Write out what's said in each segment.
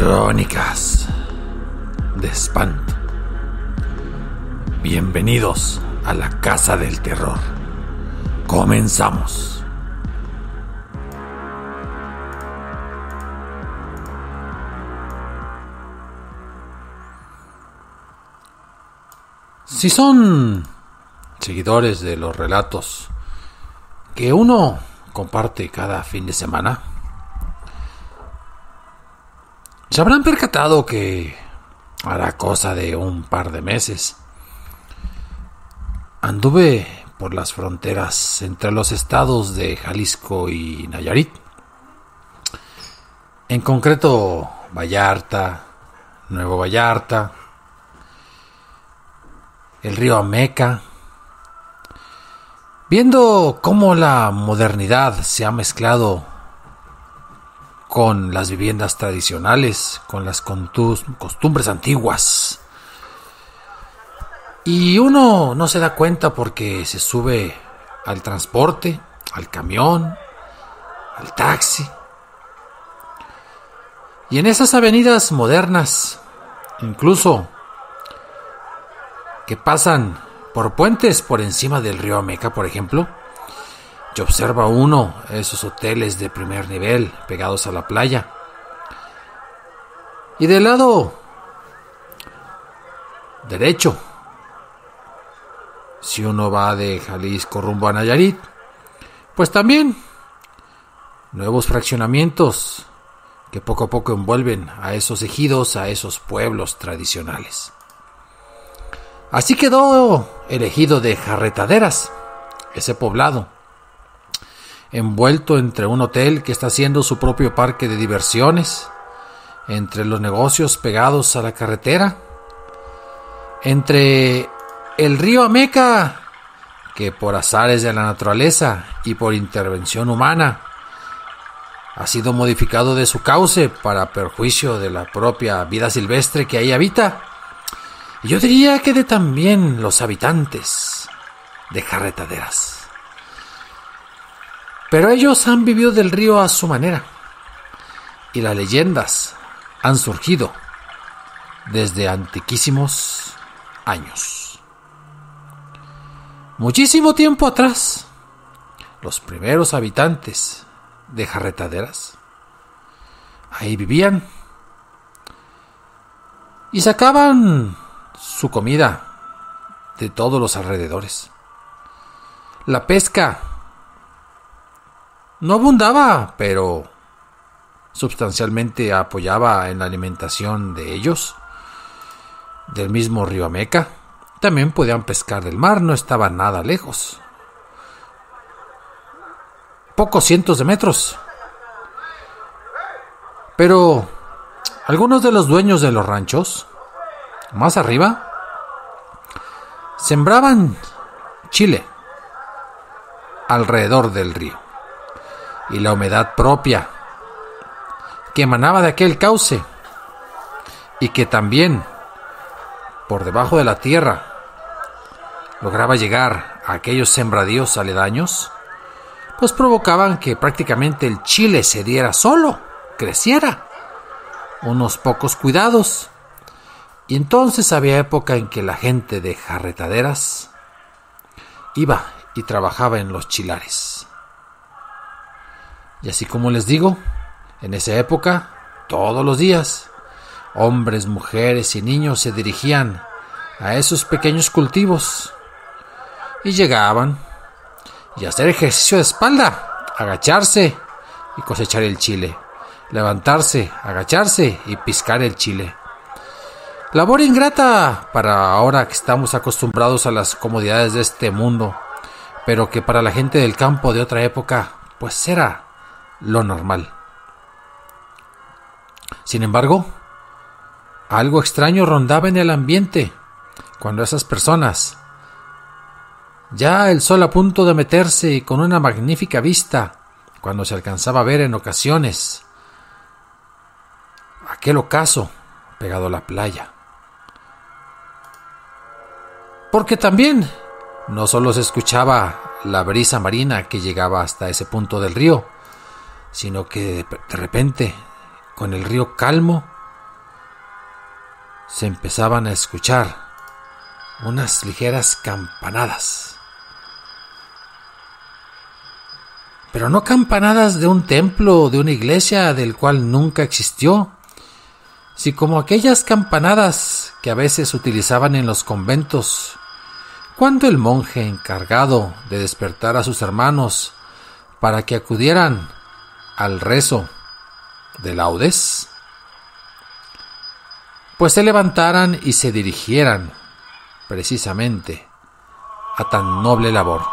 Crónicas de espanto. Bienvenidos a la Casa del Terror. Comenzamos. Si son seguidores de los relatos que uno comparte cada fin de semana, se habrán percatado que hará cosa de un par de meses anduve por las fronteras entre los estados de Jalisco y Nayarit. En concreto, Vallarta, Nuevo Vallarta, el río Ameca, viendo cómo la modernidad se ha mezclado con las viviendas tradicionales, con las costumbres antiguas. Y uno no se da cuenta porque se sube al transporte, al camión, al taxi. Y en esas avenidas modernas, incluso que pasan por puentes por encima del río Ameca, por ejemplo, y observa uno esos hoteles de primer nivel pegados a la playa. Y del lado derecho, si uno va de Jalisco rumbo a Nayarit, pues también nuevos fraccionamientos que poco a poco envuelven a esos ejidos, a esos pueblos tradicionales. Así quedó el ejido de Jarretaderas, ese poblado, envuelto entre un hotel que está haciendo su propio parque de diversiones, entre los negocios pegados a la carretera, entre el río Ameca, que por azares de la naturaleza y por intervención humana ha sido modificado de su cauce para perjuicio de la propia vida silvestre que ahí habita. Y yo diría que de también los habitantes de Jarretaderas. Pero ellos han vivido del río a su manera, y las leyendas han surgido desde antiquísimos años. Muchísimo tiempo atrás, los primeros habitantes de Jarretaderas ahí vivían y sacaban su comida de todos los alrededores. La pesca no abundaba, pero sustancialmente apoyaba en la alimentación de ellos, del mismo río Ameca. También podían pescar del mar, no estaba nada lejos. Pocos cientos de metros. Pero algunos de los dueños de los ranchos, más arriba, sembraban chile alrededor del río. Y la humedad propia que emanaba de aquel cauce y que también por debajo de la tierra lograba llegar a aquellos sembradíos aledaños, pues provocaban que prácticamente el chile se diera solo, creciera, unos pocos cuidados. Y entonces había época en que la gente de Jarretaderas iba y trabajaba en los chilares. Y así como les digo, en esa época, todos los días, hombres, mujeres y niños se dirigían a esos pequeños cultivos y llegaban y hacer ejercicio de espalda, agacharse y cosechar el chile, levantarse, agacharse y piscar el chile. Labor ingrata para ahora que estamos acostumbrados a las comodidades de este mundo, pero que para la gente del campo de otra época, pues era lo normal. Sin embargo, algo extraño rondaba en el ambiente cuando esas personas, ya el sol a punto de meterse y con una magnífica vista, cuando se alcanzaba a ver en ocasiones aquel ocaso pegado a la playa. Porque también no solo se escuchaba la brisa marina que llegaba hasta ese punto del río, sino que de repente, con el río calmo, se empezaban a escuchar unas ligeras campanadas. Pero no campanadas de un templo o de una iglesia del cual nunca existió, sino como aquellas campanadas que a veces utilizaban en los conventos, cuando el monje encargado de despertar a sus hermanos para que acudieran al rezo de laudes, pues se levantaran y se dirigieran precisamente a tan noble labor.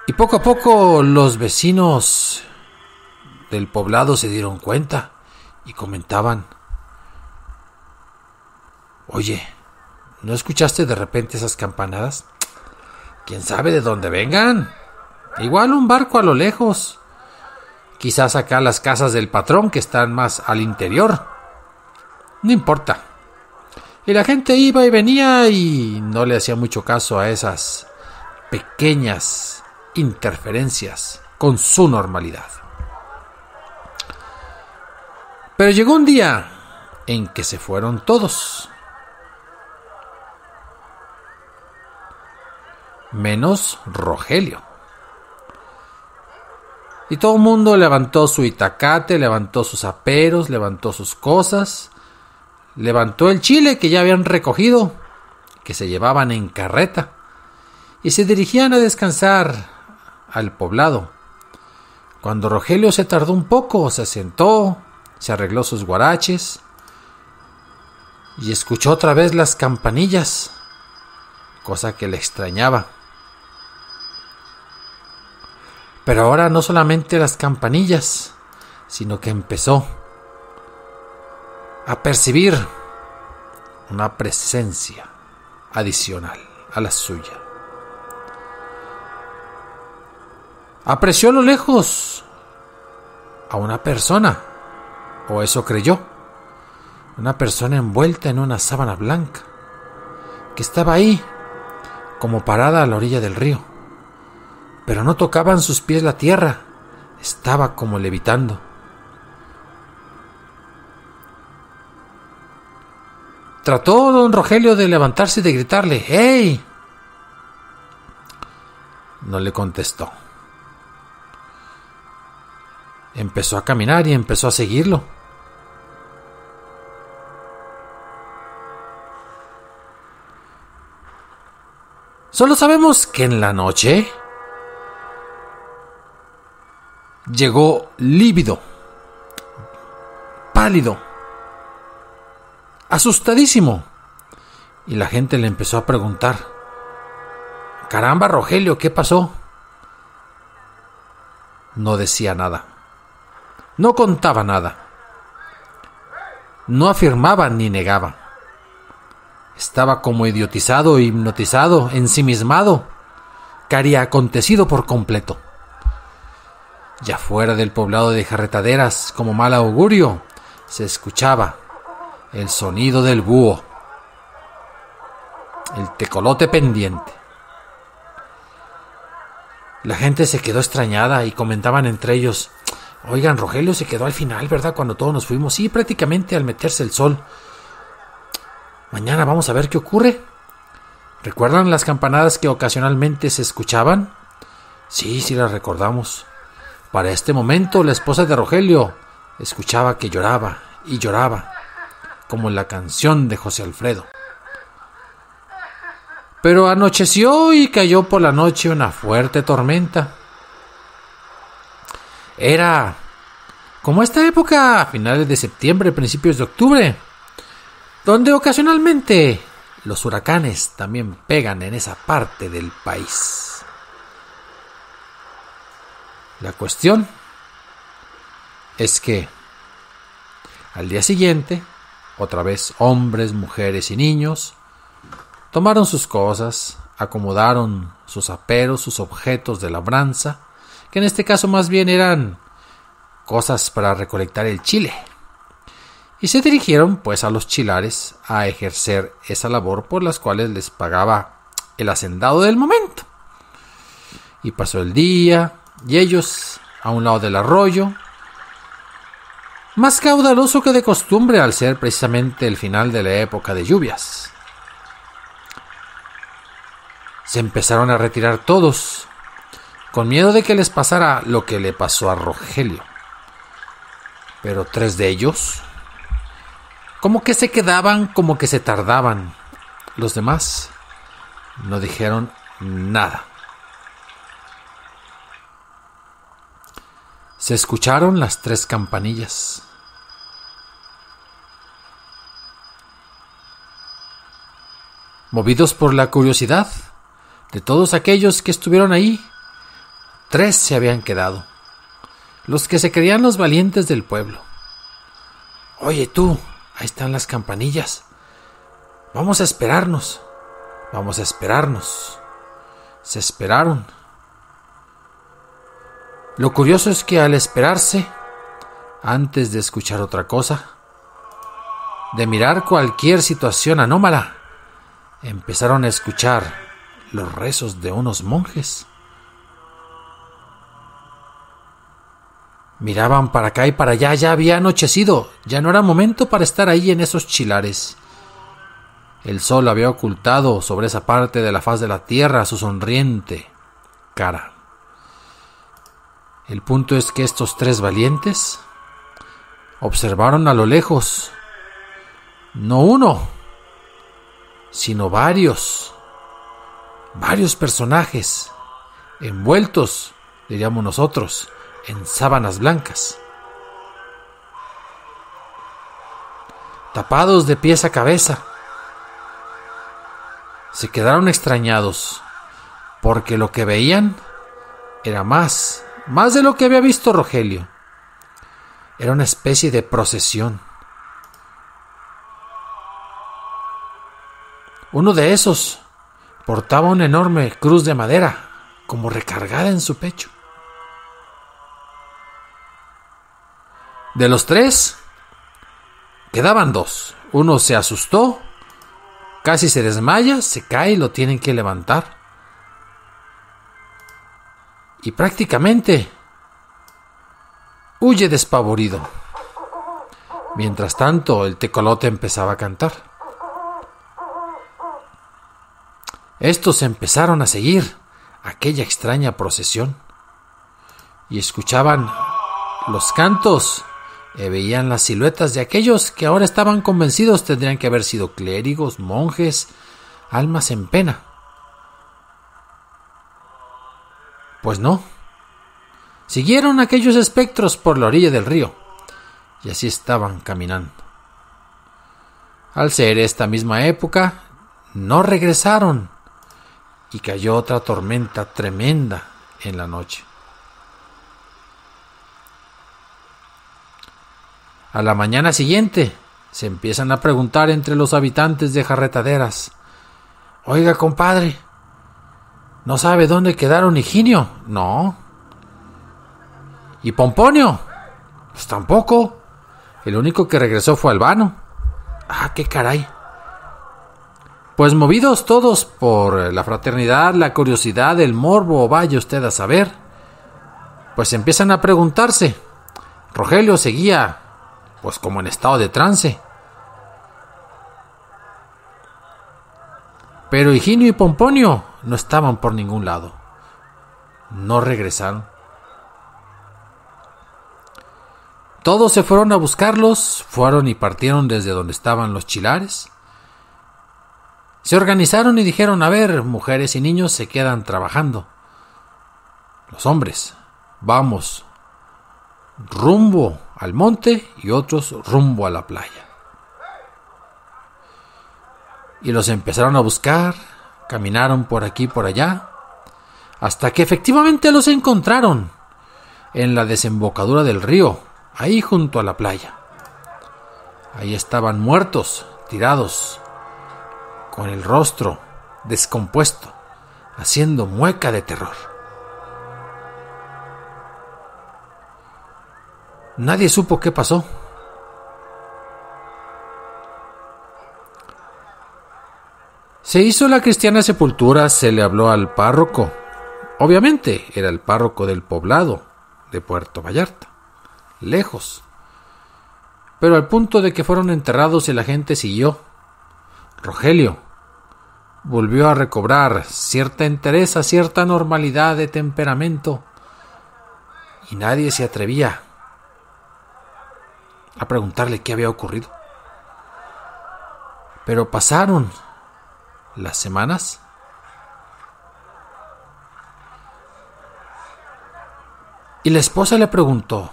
Y poco a poco los vecinos del poblado se dieron cuenta y comentaban: oye, ¿no escuchaste de repente esas campanadas? ¿Quién sabe de dónde vengan? Igual un barco a lo lejos. Quizás acá las casas del patrón que están más al interior. No importa. Y la gente iba y venía y no le hacía mucho caso a esas pequeñas interferencias con su normalidad. Pero llegó un día en que se fueron todos, menos Rogelio. Y todo el mundo levantó su itacate, levantó sus aperos, levantó sus cosas, levantó el chile que ya habían recogido, que se llevaban en carreta, y se dirigían a descansar al poblado. Cuando Rogelio se tardó un poco, se sentó, se arregló sus guaraches y escuchó otra vez las campanillas, cosa que le extrañaba. Pero ahora no solamente las campanillas, sino que empezó a percibir una presencia adicional a la suya. Apreció a lo lejos a una persona, o eso creyó, una persona envuelta en una sábana blanca, que estaba ahí, como parada a la orilla del río. Pero no tocaban sus pies la tierra, estaba como levitando. Trató don Rogelio de levantarse y de gritarle: ¡Hey! No le contestó. Empezó a caminar y empezó a seguirlo. Solo sabemos que en la noche llegó lívido, pálido, asustadísimo, y la gente le empezó a preguntar: caramba, Rogelio, ¿qué pasó? No decía nada, no contaba nada, no afirmaba ni negaba. Estaba como idiotizado, hipnotizado, ensimismado, cariacontecido por completo. Ya fuera del poblado de Jarretaderas, como mal augurio, se escuchaba el sonido del búho, el tecolote pendiente. La gente se quedó extrañada y comentaban entre ellos: oigan, Rogelio se quedó al final, ¿verdad? Cuando todos nos fuimos. Sí, prácticamente al meterse el sol. Mañana vamos a ver qué ocurre. ¿Recuerdan las campanadas que ocasionalmente se escuchaban? Sí, las recordamos. Para este momento, la esposa de Rogelio escuchaba que lloraba y lloraba, como en la canción de José Alfredo. Pero anocheció y cayó por la noche una fuerte tormenta. Era como esta época, a finales de septiembre, principios de octubre, donde ocasionalmente los huracanes también pegan en esa parte del país. La cuestión es que al día siguiente, otra vez hombres, mujeres y niños tomaron sus cosas, acomodaron sus aperos, sus objetos de labranza, que en este caso más bien eran cosas para recolectar el chile, y se dirigieron pues a los chilares a ejercer esa labor por las cuales les pagaba el hacendado del momento. Y pasó el día, y ellos, a un lado del arroyo, más caudaloso que de costumbre al ser precisamente el final de la época de lluvias. Se empezaron a retirar todos, con miedo de que les pasara lo que le pasó a Rogelio. Pero 3 de ellos, como que se quedaban, como que se tardaban. Los demás no dijeron nada. Se escucharon las 3 campanillas. Movidos por la curiosidad de todos aquellos que estuvieron ahí, 3 se habían quedado, los que se creían los valientes del pueblo. Oye tú, ahí están las campanillas. Vamos a esperarnos. Vamos a esperarnos. Se esperaron. Lo curioso es que al esperarse, antes de escuchar otra cosa, de mirar cualquier situación anómala, empezaron a escuchar los rezos de unos monjes. Miraban para acá y para allá, ya había anochecido, ya no era momento para estar ahí en esos chilares. El sol había ocultado sobre esa parte de la faz de la tierra su sonriente cara. El punto es que estos 3 valientes observaron a lo lejos, no uno, sino varios personajes envueltos, diríamos nosotros, en sábanas blancas, tapados de pies a cabeza. Se quedaron extrañados, porque lo que veían era más de lo que había visto Rogelio. Era una especie de procesión. Uno de esos portaba una enorme cruz de madera, como recargada en su pecho. De los 3, quedaban 2. Uno se asustó, casi se desmaya, se cae y lo tienen que levantar. Y prácticamente huye despavorido. Mientras tanto, el tecolote empezaba a cantar. Estos empezaron a seguir aquella extraña procesión y escuchaban los cantos y veían las siluetas de aquellos que ahora estaban convencidos tendrían que haber sido clérigos, monjes, almas en pena. Pues no. Siguieron aquellos espectros por la orilla del río y así estaban caminando. Al ser esta misma época, no regresaron y cayó otra tormenta tremenda en la noche. A la mañana siguiente se empiezan a preguntar entre los habitantes de Jarretaderas: oiga, compadre, ¿no sabe dónde quedaron Higinio? No. ¿Y Pomponio? Pues tampoco. El único que regresó fue Albano. Ah, qué caray. Pues movidos todos por la fraternidad, la curiosidad, el morbo, o vaya usted a saber, pues empiezan a preguntarse. Rogelio seguía pues como en estado de trance. Pero Higinio y Pomponio no estaban por ningún lado. No regresaron. Todos se fueron a buscarlos, fueron y partieron desde donde estaban los chilares. Se organizaron y dijeron: a ver, mujeres y niños se quedan trabajando. Los hombres, vamos rumbo al monte y otros rumbo a la playa. Y los empezaron a buscar, caminaron por aquí y por allá, hasta que efectivamente los encontraron en la desembocadura del río, ahí junto a la playa. Ahí estaban muertos, tirados, con el rostro descompuesto, haciendo mueca de terror. Nadie supo qué pasó. Se hizo la cristiana sepultura, se le habló al párroco. Obviamente era el párroco del poblado de Puerto Vallarta, lejos. pero al punto de que fueron enterrados y la gente siguió. Rogelio volvió a recobrar cierta entereza, cierta normalidad de temperamento, y nadie se atrevía a preguntarle qué había ocurrido. Pero pasaron las semanas y la esposa le preguntó: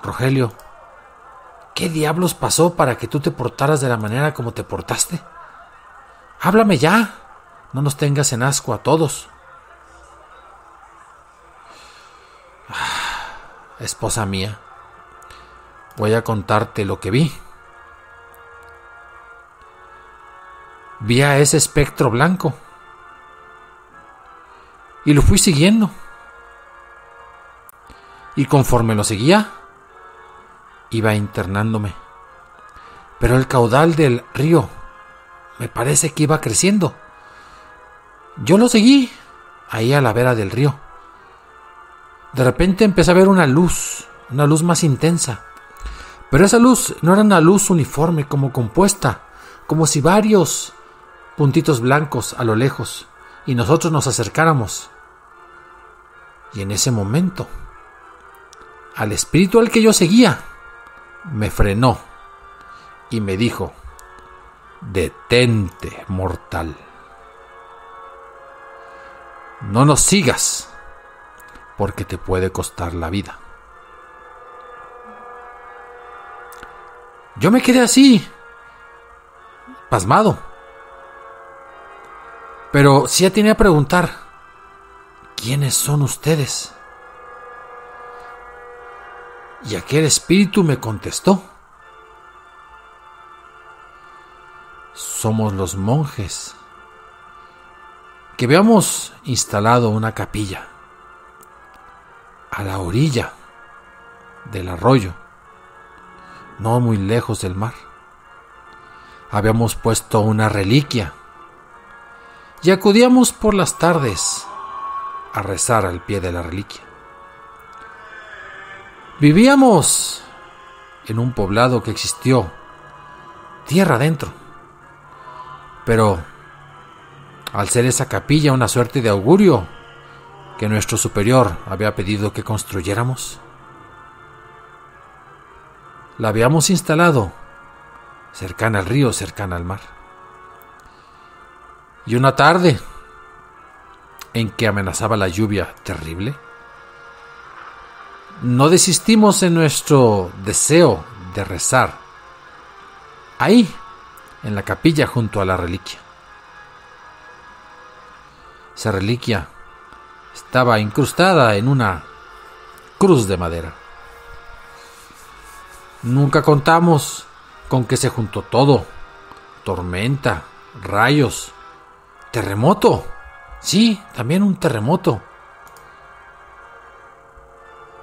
Rogelio, ¿qué diablos pasó para que tú te portaras de la manera como te portaste? Háblame ya, no nos tengas en asco a todos. Esposa mía, voy a contarte lo que vi. Vi a ese espectro blanco y lo fui siguiendo. Y conforme lo seguía, iba internándome. Pero el caudal del río me parece que iba creciendo. Yo lo seguí ahí a la vera del río. De repente empecé a ver una luz más intensa. Pero esa luz no era una luz uniforme, como compuesta, como si varios puntitos blancos a lo lejos y nosotros nos acercáramos. Y en ese momento, al espíritu al que yo seguía, me frenó y me dijo: detente, mortal. No nos sigas, porque te puede costar la vida. Yo me quedé así, pasmado. Pero sí atiné a preguntar: ¿quiénes son ustedes? Y aquel espíritu me contestó: somos los monjes que habíamos instalado una capilla a la orilla del arroyo, no muy lejos del mar. Habíamos puesto una reliquia y acudíamos por las tardes a rezar al pie de la reliquia. Vivíamos en un poblado que existió tierra adentro, pero al ser esa capilla una suerte de augurio que nuestro superior había pedido que construyéramos, la habíamos instalado cercana al río, cercana al mar. Y una tarde en que amenazaba la lluvia terrible, no desistimos en nuestro deseo de rezar ahí, en la capilla junto a la reliquia. Esa reliquia estaba incrustada en una cruz de madera. Nunca contamos con que se juntó todo: tormenta, rayos, terremoto. Sí, también un terremoto.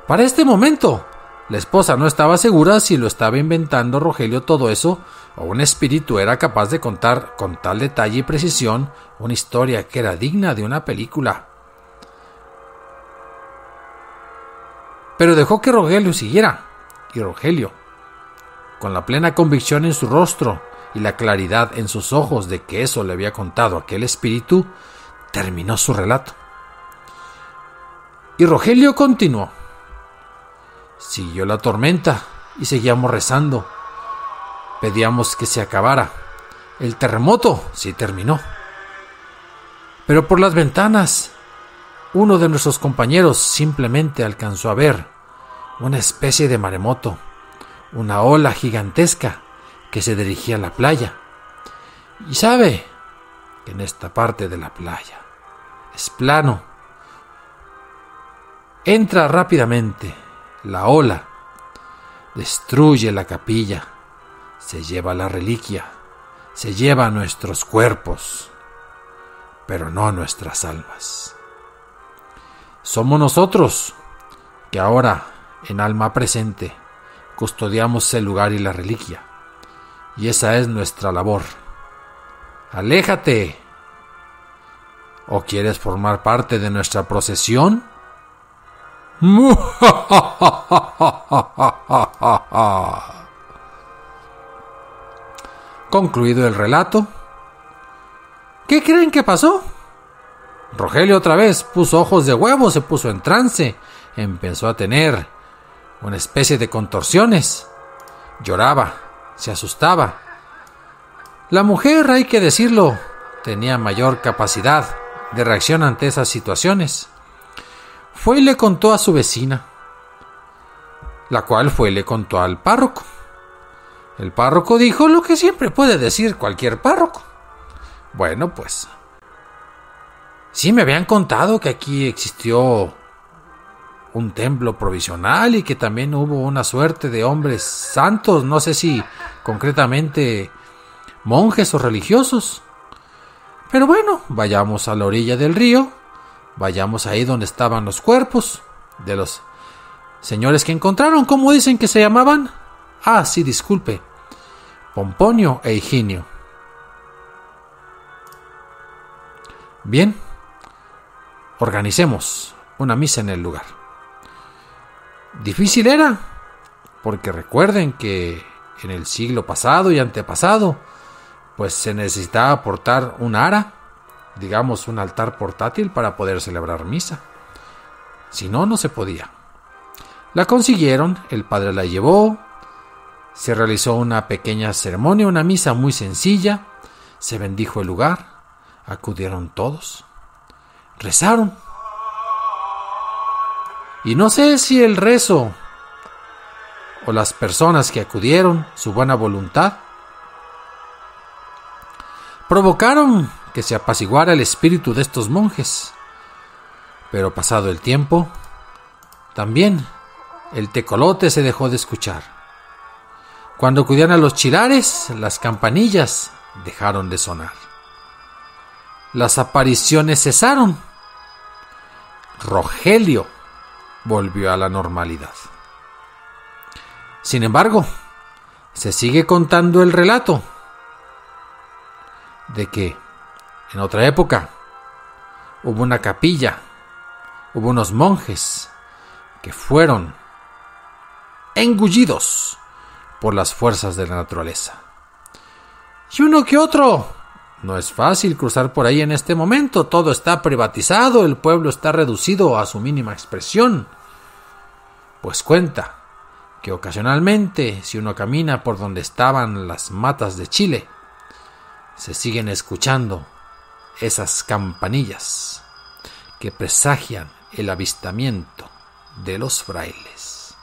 Para este momento, la esposa no estaba segura si lo estaba inventando Rogelio todo eso, o un espíritu era capaz de contar con tal detalle y precisión una historia que era digna de una película. Pero dejó que Rogelio siguiera, y Rogelio, con la plena convicción en su rostro y la claridad en sus ojos de que eso le había contado aquel espíritu, terminó su relato. Y Rogelio continuó. Siguió la tormenta y seguíamos rezando. Pedíamos que se acabara. El terremoto sí terminó. Pero por las ventanas, uno de nuestros compañeros simplemente alcanzó a ver una especie de maremoto, una ola gigantesca que se dirigía a la playa. Y sabe que en esta parte de la playa es plano. Entra rápidamente la ola, destruye la capilla, se lleva la reliquia, se lleva nuestros cuerpos, pero no nuestras almas. Somos nosotros que ahora, en alma presente, custodiamos el lugar y la reliquia, y esa es nuestra labor. ¡Aléjate! ¿O quieres formar parte de nuestra procesión? Concluido el relato, ¿qué creen que pasó? Rogelio otra vez puso ojos de huevo, se puso en trance, empezó a tener una especie de contorsiones, lloraba, se asustaba. La mujer, hay que decirlo, tenía mayor capacidad de reacción ante esas situaciones. Fue y le contó a su vecina, la cual fue y le contó al párroco. El párroco dijo lo que siempre puede decir cualquier párroco. Bueno, pues sí me habían contado que aquí existió un templo provisional y que también hubo una suerte de hombres santos, no sé si concretamente monjes o religiosos. Pero bueno, vayamos a la orilla del río, vayamos ahí donde estaban los cuerpos de los señores que encontraron. ¿Cómo dicen que se llamaban? Ah, sí, disculpe, Pomponio e Higinio. Bien, organicemos una misa en el lugar. Difícil era, porque recuerden que en el siglo pasado y antepasado, pues se necesitaba aportar un ara, digamos un altar portátil para poder celebrar misa. Si no, no se podía. La consiguieron, el padre la llevó, se realizó una pequeña ceremonia, una misa muy sencilla, se bendijo el lugar, acudieron todos, rezaron. Y no sé si el rezo o las personas que acudieron, su buena voluntad, provocaron que se apaciguara el espíritu de estos monjes. Pero pasado el tiempo, también el tecolote se dejó de escuchar. Cuando acudían a los chilares, las campanillas dejaron de sonar. Las apariciones cesaron. Rogelio volvió a la normalidad. Sin embargo, se sigue contando el relato de que en otra época hubo una capilla, hubo unos monjes que fueron engullidos por las fuerzas de la naturaleza. Y uno que otro. No es fácil cruzar por ahí en este momento. Todo está privatizado, el pueblo está reducido a su mínima expresión. Pues cuenta que ocasionalmente, si uno camina por donde estaban las matas de Chile, se siguen escuchando esas campanillas que presagian el avistamiento de los frailes.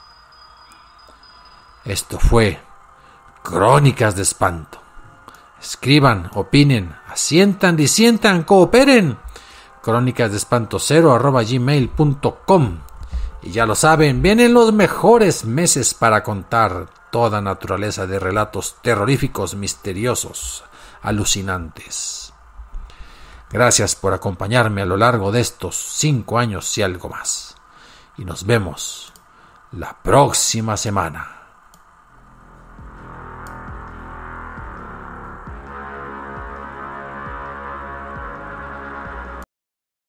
Esto fue Crónicas de Espanto. Escriban, opinen, asientan, disientan, cooperen. crónicasdeespanto0@gmail.com. Y ya lo saben, vienen los mejores meses para contar toda naturaleza de relatos terroríficos, misteriosos, alucinantes. Gracias por acompañarme a lo largo de estos 5 años y algo más. Y nos vemos la próxima semana.